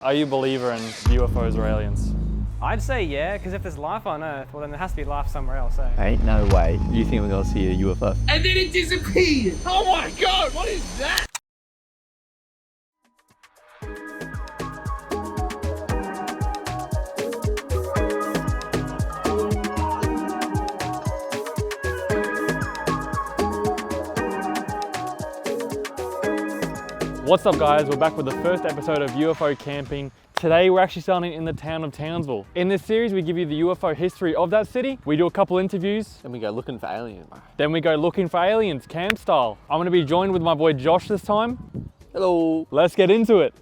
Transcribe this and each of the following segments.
Are you a believer in UFOs or aliens? I'd say yeah, because if there's life on Earth, well then there has to be life somewhere else, eh? Ain't no way. You think we're gonna see a UFO? And then it disappeared! Oh my god, what is that? What's up guys, we're back with the first episode of UFO Camping. Today we're actually starting in the town of Townsville. In this series we give you the UFO history of that city, we do a couple interviews. Then we go looking for aliens. Then we go looking for aliens, camp style. I'm going to be joined with my boy Josh this time. Hello. Let's get into it.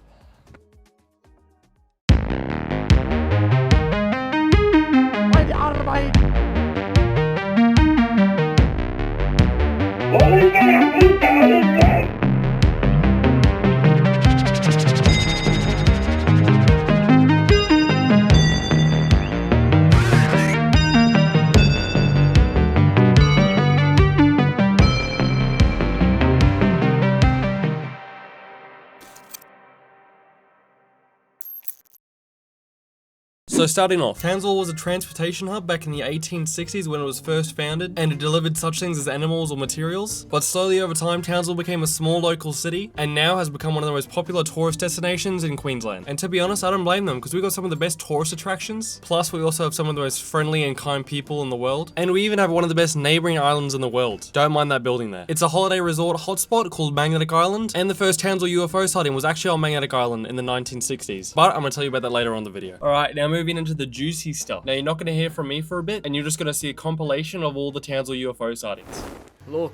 So starting off, Townsville was a transportation hub back in the 1860s when it was first founded, and it delivered such things as animals or materials. But slowly over time, Townsville became a small local city, and now has become one of the most popular tourist destinations in Queensland. And to be honest, I don't blame them, because we got some of the best tourist attractions, plus we also have some of the most friendly and kind people in the world, and we even have one of the best neighbouring islands in the world. Don't mind that building there. It's a holiday resort hotspot called Magnetic Island, and the first Townsville UFO sighting was actually on Magnetic Island in the 1960s. But I'm going to tell you about that later on in the video. Alright, now moving into the juicy stuff. Now you're not going to hear from me for a bit, and you're just going to see a compilation of all the Townsville UFO sightings. Look.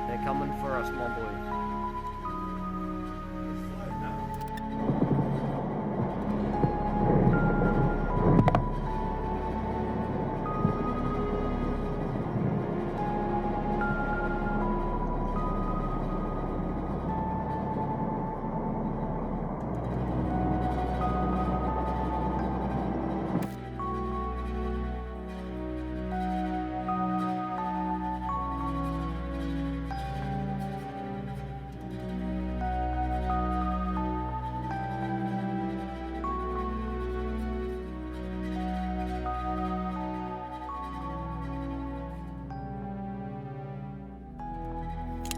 They're coming for us, my boy.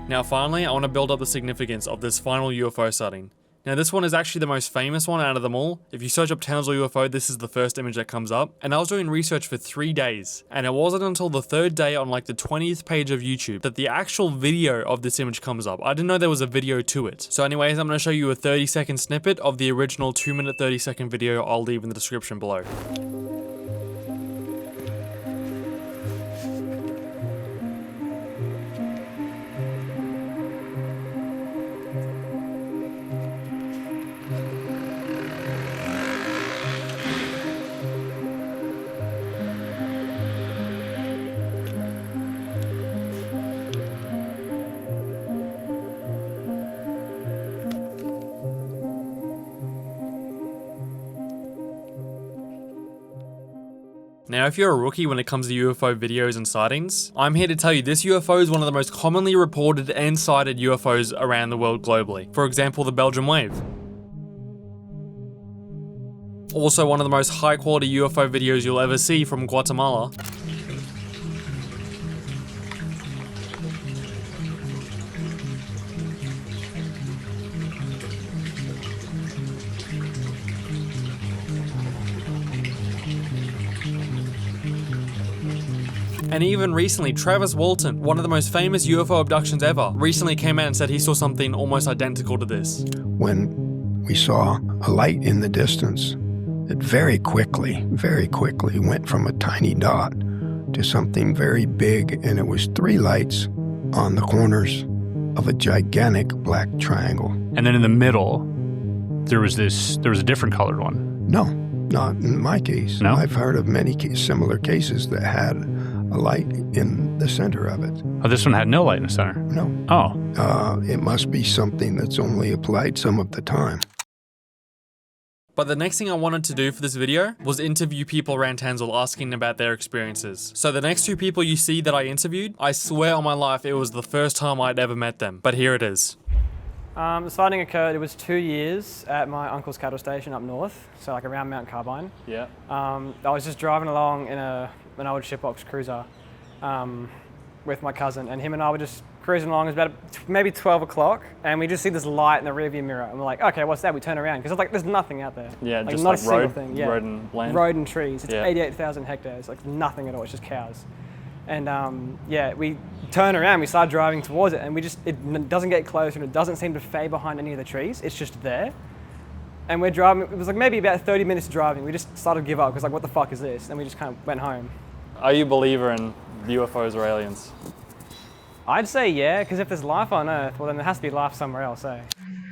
Now finally, I want to build up the significance of this final UFO sighting. Now this one is actually the most famous one out of them all. If you search up Townsville UFO, this is the first image that comes up. And I was doing research for 3 days. And it wasn't until the 3rd day on like the 20th page of YouTube that the actual video of this image comes up. I didn't know there was a video to it. So anyways, I'm going to show you a 30-second snippet of the original 2-minute 30-second video I'll leave in the description below. Now, if you're a rookie when it comes to UFO videos and sightings, I'm here to tell you this UFO is one of the most commonly reported and sighted UFOs around the world globally. For example, the Belgian wave. Also one of the most high quality UFO videos you'll ever see from Guatemala. And even recently, Travis Walton, one of the most famous UFO abductions ever, recently came out and said he saw something almost identical to this. When we saw a light in the distance, it very quickly went from a tiny dot to something very big, and it was 3 lights on the corners of a gigantic black triangle. And then in the middle, there was a different colored one. No, not in my case. No? I've heard of many similar cases that had a light in the center of it. Oh, this one had no light in the center? No. Oh. It must be something that's only applied some of the time. But the next thing I wanted to do for this video was interview people around Townsville asking about their experiences. So the next two people you see that I interviewed, I swear on my life it was the first time I'd ever met them. But here it is. The sighting occurred, it was 2 years at my uncle's cattle station up north, so like around Mount Carbine. Yeah. I was just driving along in an old shipbox cruiser with my cousin, and him and I were just cruising along. It was about maybe 12 o'clock, and we just see this light in the rearview mirror, and we're like, okay, what's that? We turn around, because like, there's nothing out there. Yeah, like, just not like a single road, thing. Yeah. road and land. Road and trees. It's Yeah. 88,000 hectares, like nothing at all, it's just cows. And yeah, we turn around, we start driving towards it, and it doesn't get closer, and it doesn't seem to fade behind any of the trees. It's just there. And we're driving, it was like maybe about 30 minutes driving. We just started to give up, because like, what the fuck is this? And we just kind of went home. Are you a believer in UFOs or aliens? I'd say yeah, because if there's life on Earth, well then there has to be life somewhere else, eh?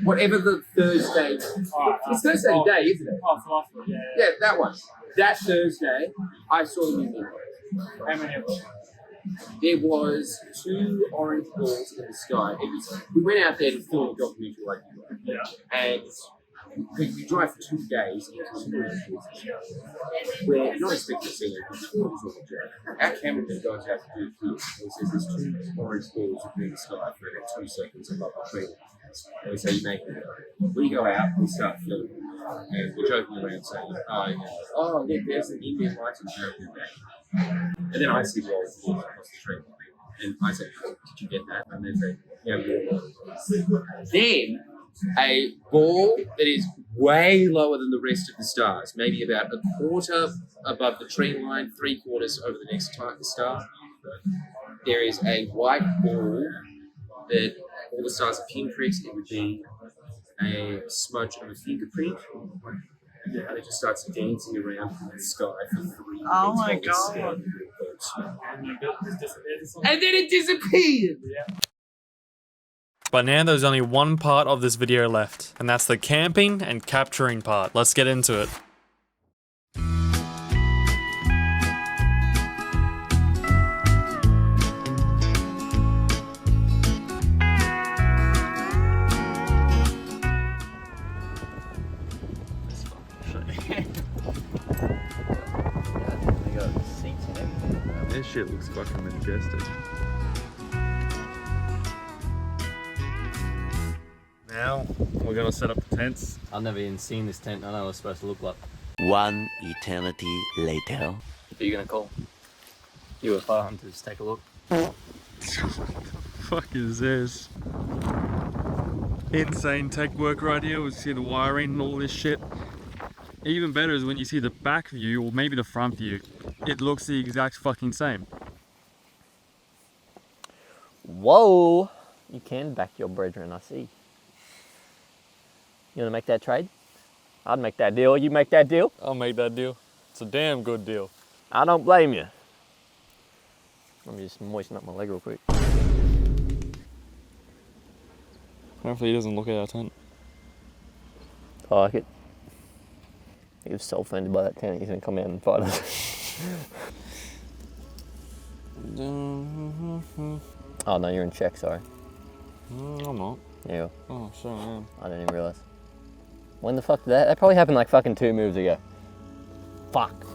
Whatever the Thursday. It's Thursday day, isn't it? Oh, Yeah, that one. That Thursday, I saw the movie. How many of them? There was 2 orange balls in the sky. We went out there to film a documentary like you, and we drive for 2 days into the we're not expecting to see anything. Our cameraman goes out to do it. He says there's 2 orange balls in the sky for about 2 seconds above the tree. And we say, you make it. We go out, we start filming, and we're joking around saying, oh, look, there's an Indian lighting joking back. And then I see balls across the street. And I say, did you get that? And they say, yeah, more. Then a ball that is way lower than the rest of the stars, maybe about a quarter above the tree line, 3/4 over the next star. There is a white ball that all the stars are pinpricks. It would be a smudge of a fingerprint. And it just starts dancing around in the sky for 3 minutes. Oh my God. And then it disappeared. But now there's only one part of this video left, and that's the camping and capturing part. Let's get into it. This shit looks fucking majestic. Now we're gonna set up the tents. I've never even seen this tent. I know what it's supposed to look like. One eternity later. Who are you gonna call? UFO hunters, take a look. Fuck is this? Insane tech work right here. We see the wiring and all this shit. Even better is when you see the back view, or maybe the front view. It looks the exact fucking same. Whoa! You can back your brethren, I see. You wanna make that trade? I'd make that deal. You make that deal? I'll make that deal. It's a damn good deal. I don't blame you. Let me just moisten up my leg real quick. Hopefully he doesn't look at our tent. I like it. He was so offended by that tent, he's gonna come out and fight us. Oh no, you're in check, sorry. I'm not. Yeah. Oh, sure I am. I didn't even realise. When the fuck did that? That probably happened like fucking 2 moves ago. Fuck.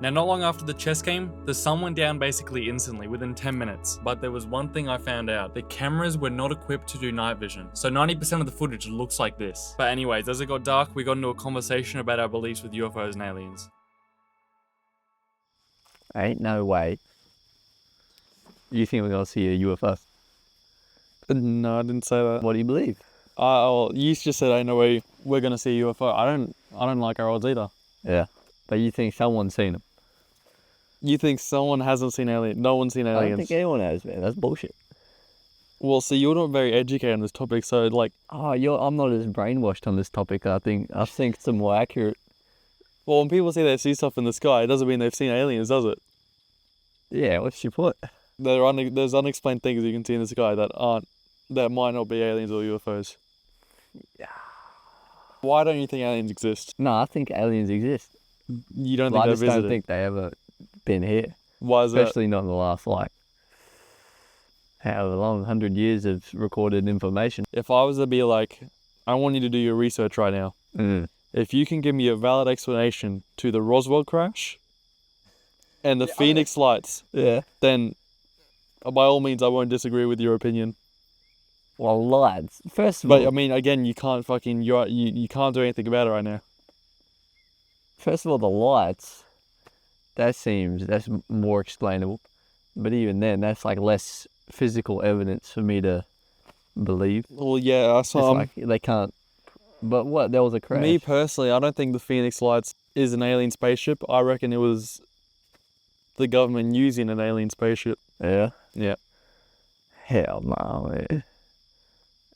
Now, not long after the chess game, the sun went down basically instantly, within 10 minutes. But there was one thing I found out. The cameras were not equipped to do night vision. So 90% of the footage looks like this. But anyways, as it got dark, we got into a conversation about our beliefs with UFOs and aliens. Ain't no way. You think we're gonna see a UFO? No, I didn't say that. What do you believe? Well, you just said, ain't no way we're gonna see a UFO. I don't like our odds either. Yeah. But you think someone's seen them? You think someone hasn't seen aliens? No one's seen I aliens. don't think anyone has, man. That's bullshit. Well, see, you're not very educated on this topic, so like... Oh, I'm not as brainwashed on this topic. I think it's more accurate. Well, when people say they see stuff in the sky, it doesn't mean they've seen aliens, does it? Yeah, what's your point? There's unexplained things you can see in the sky that might not be aliens or UFOs. Yeah. Why don't you think aliens exist? No, I think aliens exist. You don't Well, think I they've just visited? don't think they ever been here. Why is Especially not in the last, like, however long, 100 years of recorded information. that? If I was to be like, I want you to do your research right now. Mm. if you can give me a valid explanation to the Roswell crash and the Phoenix lights, then by all means I won't disagree with your opinion. Well, lights. First of all, But I mean, again, you can't fucking you can't do anything about it right now. First of all, the lights. That's more explainable. But even then, that's like less physical evidence for me to believe. Well, yeah, I saw. It's like they can't. But what? There was a crash. Me personally, I don't think the Phoenix lights is an alien spaceship. I reckon it was the government using an alien spaceship. Yeah. Yeah. Hell no, man.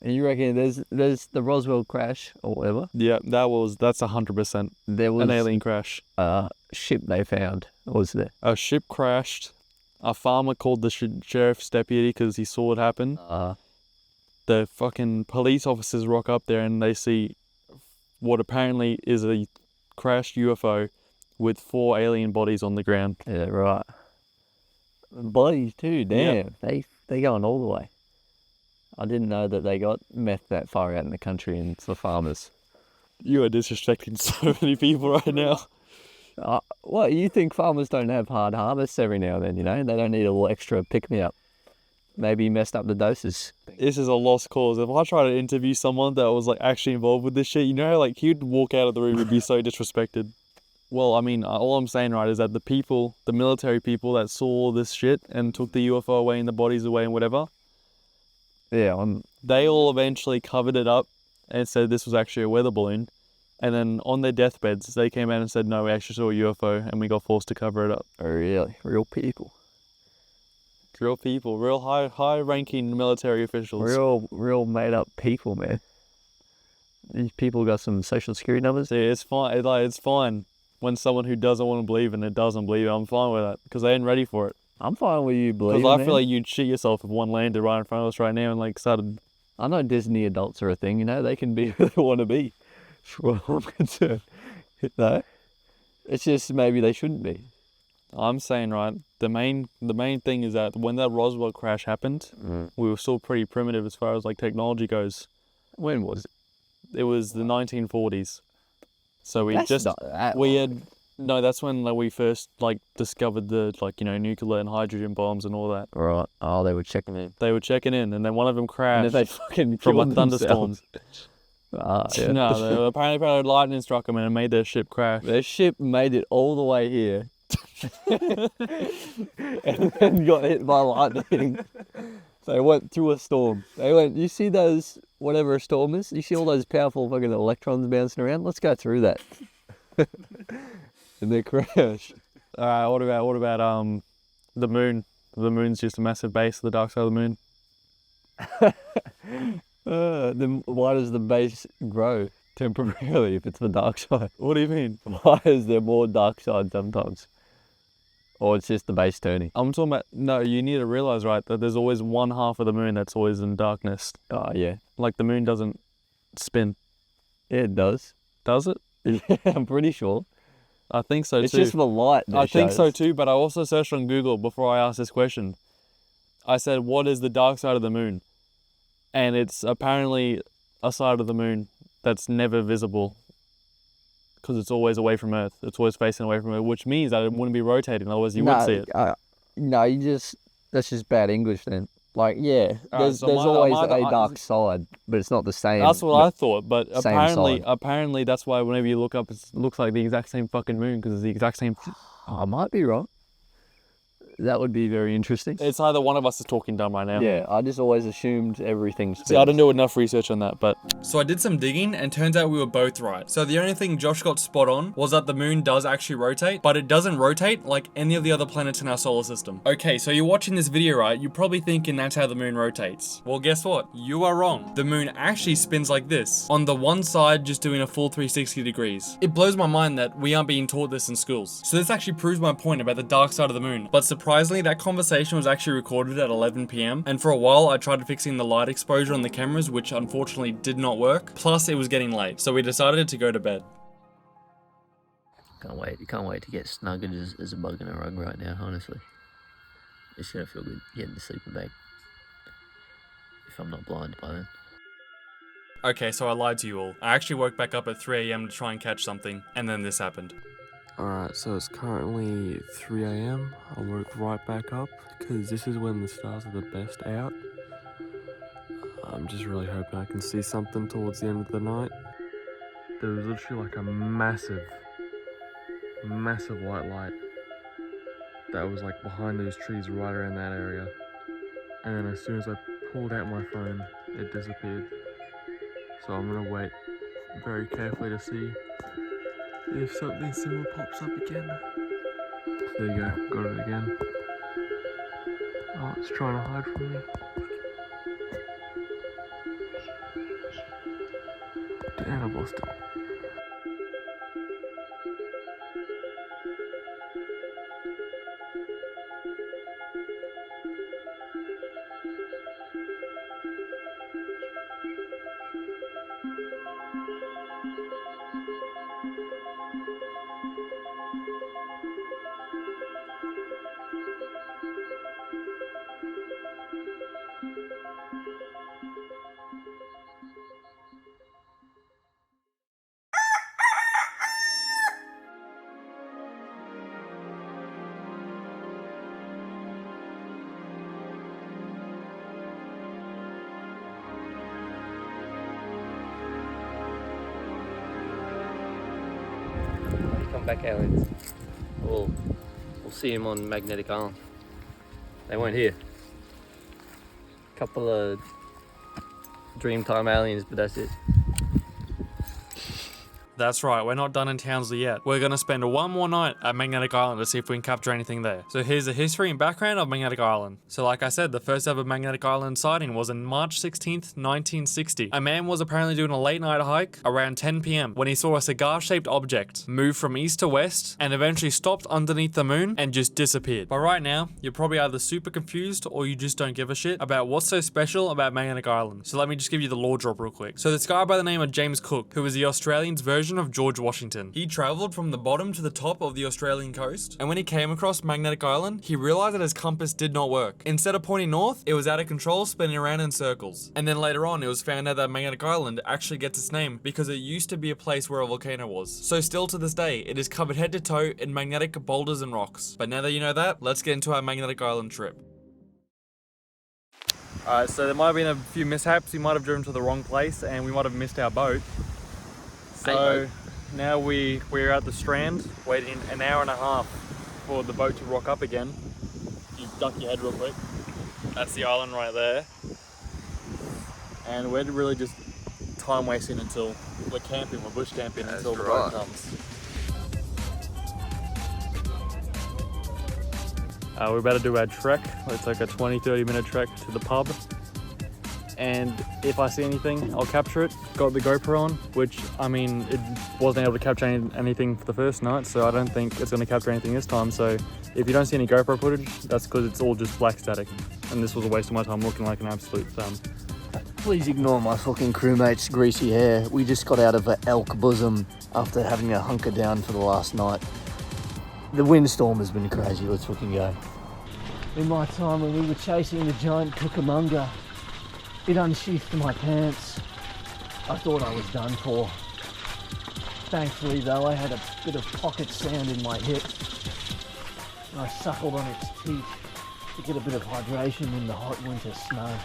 And you reckon there's the Roswell crash or whatever? Yeah, that's 100%. There was an alien crash. A ship they found, was there? A ship crashed. A farmer called the sheriff's deputy because he saw it happen. The fucking police officers rock up there and they see what apparently is a crashed UFO with 4 alien bodies on the ground. Yeah, right. Bodies too, damn. Yep. They going all the way. I didn't know that they got meth that far out in the country and it's the farmers. You are disrespecting so many people right now. What, you think farmers don't have hard harvests every now and then, you know? They don't need a little extra pick-me-up. Maybe messed up the doses. This is a lost cause. If I try to interview someone that was like actually involved with this shit, you know, like he'd walk out of the room and be so disrespected. Well, I mean, all I'm saying, right, is that the military people that saw this shit and took the UFO away and the bodies away and whatever, they all eventually covered it up and said this was actually a weather balloon. And then on their deathbeds, they came out and said, no, we actually saw a UFO and we got forced to cover it up. Oh, really? Real people? Real people, real high-ranking military officials. Real made-up people, man. These people got some social security numbers? Yeah, it's fine. It's fine when someone who doesn't want to believe and it doesn't believe it. I'm fine with that because they ain't ready for it. I'm fine with you believing. Because I feel like you'd shit yourself if one landed right in front of us right now and like started. I know Disney adults are a thing, you know. They can be who they want to be. Well, I'm concerned. No, it's just maybe they shouldn't be. I'm saying, right, the main thing is that when that Roswell crash happened, we were still pretty primitive as far as like technology goes. When was it? It was the 1940s. So that's when like we first like discovered the like, you know, nuclear and hydrogen bombs and all that. Right. Oh, they were checking in. They were checking in, and then one of them crashed. And then they fucking from a thunderstorm. Yeah. No, apparently lightning struck them and it made their ship crash. Their ship made it all the way here. And then got hit by lightning. They went through a storm. You see those, whatever a storm is? You see all those powerful fucking electrons bouncing around? Let's go through that. And they crashed. Alright, what about the moon? The moon's just a massive base of the dark side of the moon. Then why does the base grow temporarily if it's the dark side? What do you mean? Why is there more dark side sometimes? Or it's just the base turning? I'm talking about, no, you need to realise, right, that there's always one half of the moon that's always in darkness. Oh, yeah. Like the moon doesn't spin. Yeah, it does. Does it? Yeah, I'm pretty sure. I think so too. It's just the light that I think shows. so too, but I also searched on Google before I asked this question. I said, what is the dark side of the moon? And it's apparently a side of the moon that's never visible because it's always away from Earth. It's always facing away from Earth, which means that it wouldn't be rotating, otherwise you wouldn't see it. No, that's just bad English then. Like, yeah, there's always a dark side, but it's not the same. That's what I thought, but side. apparently that's why whenever you look up, it looks like the exact same fucking moon because it's the exact same. I might be wrong. That would be very interesting. It's either one of us is talking dumb right now. Yeah, I just always assumed everything spins. See, I didn't do enough research on that, but... So I did some digging and turns out we were both right. So the only thing Josh got spot on was that the moon does actually rotate, but it doesn't rotate like any of the other planets in our solar system. Okay, so you're watching this video, right? You're probably thinking that's how the moon rotates. Well, guess what? You are wrong. The moon actually spins like this, on the one side just doing a full 360 degrees. It blows my mind that we aren't being taught this in schools. So this actually proves my point about the dark side of the moon. But surprisingly, that conversation was actually recorded at 11 PM, and for a while I tried fixing the light exposure on the cameras, which unfortunately did not work, plus it was getting late, so we decided to go to bed. Can't wait to get snuggled as a bug in a rug right now, honestly. It's gonna feel good getting to sleep in bed. If I'm not blind by then. Okay, so I lied to you all. I actually woke back up at 3 AM to try and catch something, and then this happened. Alright, so it's currently 3 AM. I woke right back up, because this is when the stars are the best out. I'm just really hoping I can see something towards the end of the night. There was literally like a massive white light that was like behind those trees right around that area. And then as soon as I pulled out my phone, it disappeared. So I'm gonna wait very carefully to see if something similar pops up again. There you go, got it again. Oh, it's trying to hide from me. Damn, I lost it. Come back, aliens. We'll see him on Magnetic Island. They weren't here. Couple of Dreamtime aliens, but that's it. That's right, we're not done in Townsville yet. We're gonna spend one more night at Magnetic Island to see if we can capture anything there. So here's the history and background of Magnetic Island. So like I said, the first ever Magnetic Island sighting was on March 16th, 1960. A man was apparently doing a late night hike around 10 PM when he saw a cigar-shaped object move from east to west and eventually stopped underneath the moon and just disappeared. But right now, you're probably either super confused or you just don't give a shit about what's so special about Magnetic Island. So let me just give you the lore drop real quick. So this guy by the name of James Cook, who was the Australian's version of George Washington. He traveled from the bottom to the top of the Australian coast, and when he came across Magnetic Island, he realized that his compass did not work. Instead of pointing north, it was out of control, spinning around in circles. And then later on, it was found out that Magnetic Island actually gets its name because it used to be a place where a volcano was. So still to this day, it is covered head to toe in magnetic boulders and rocks. But now that you know that, let's get into our Magnetic Island trip. Alright, so there might have been a few mishaps. We might have driven to the wrong place and we might have missed our boat. So now we're at the strand, waiting an hour and a half for the boat to rock up again. You duck your head real quick. That's the island right there. And we're really just time wasting until we're camping, we're bush camping until the boat comes. We're about to do our trek. It's like a 20-30 minute trek to the pub. And if I see anything, I'll capture it. Got the GoPro on, which, I mean, it wasn't able to capture anything for the first night, so I don't think it's going to capture anything this time. So if you don't see any GoPro footage, that's because it's all just black static. And this was a waste of my time looking like an absolute thumb. Please ignore my fucking crewmate's greasy hair. We just got out of an elk bosom after having to hunker down for the last night. The windstorm has been crazy. Let's fucking go. In my time when we were chasing the giant Cucamonga, it unsheathed my pants. I thought I was done for. Thankfully though, I had a bit of pocket sand in my hip. And I suckled on its teeth to get a bit of hydration in the hot winter snow.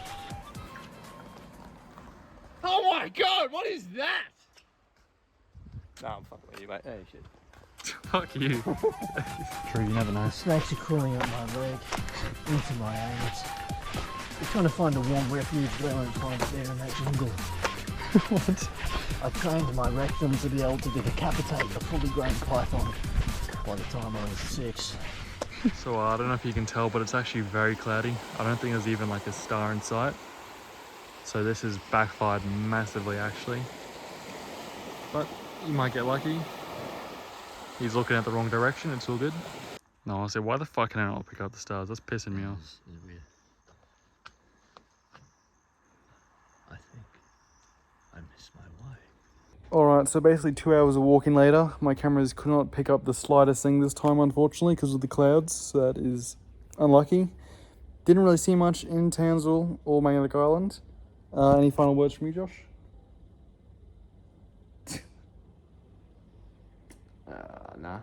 Oh my god, what is that? Nah, I'm fucking with you, mate. Hey, shit. Fuck you. True, you never know. Snakes are crawling up my leg, into my anus. We're trying to find a warm refuge, but I won't find it there in that jungle. What? I trained my rectum to be able to decapitate a fully grown python by the time I was 6. So I don't know if you can tell, but it's actually very cloudy. I don't think there's even like a star in sight. So this has backfired massively actually. But you might get lucky. He's looking at the wrong direction, it's all good. No, I said, why the fuck can I not pick up the stars? That's pissing me off. I think I missed my way. Alright, so basically 2 hours of walking later, my cameras could not pick up the slightest thing this time, unfortunately, because of the clouds. So that is unlucky. Didn't really see much in Townsville or Magnetic Island. Any final words from you, Josh? Nah.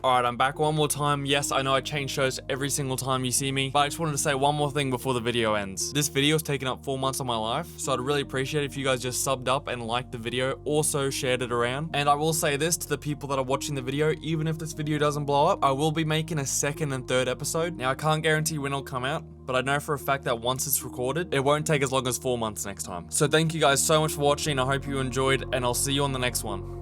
Alright, I'm back one more time. Yes, I know I change shows every single time you see me, but I just wanted to say one more thing before the video ends. This video has taken up 4 months of my life, so I'd really appreciate it if you guys just subbed up and liked the video, also shared it around. And I will say this to the people that are watching the video, even if this video doesn't blow up, I will be making a second and third episode. Now, I can't guarantee when it'll come out, but I know for a fact that once it's recorded, it won't take as long as 4 months next time. So thank you guys so much for watching. I hope you enjoyed, and I'll see you on the next one.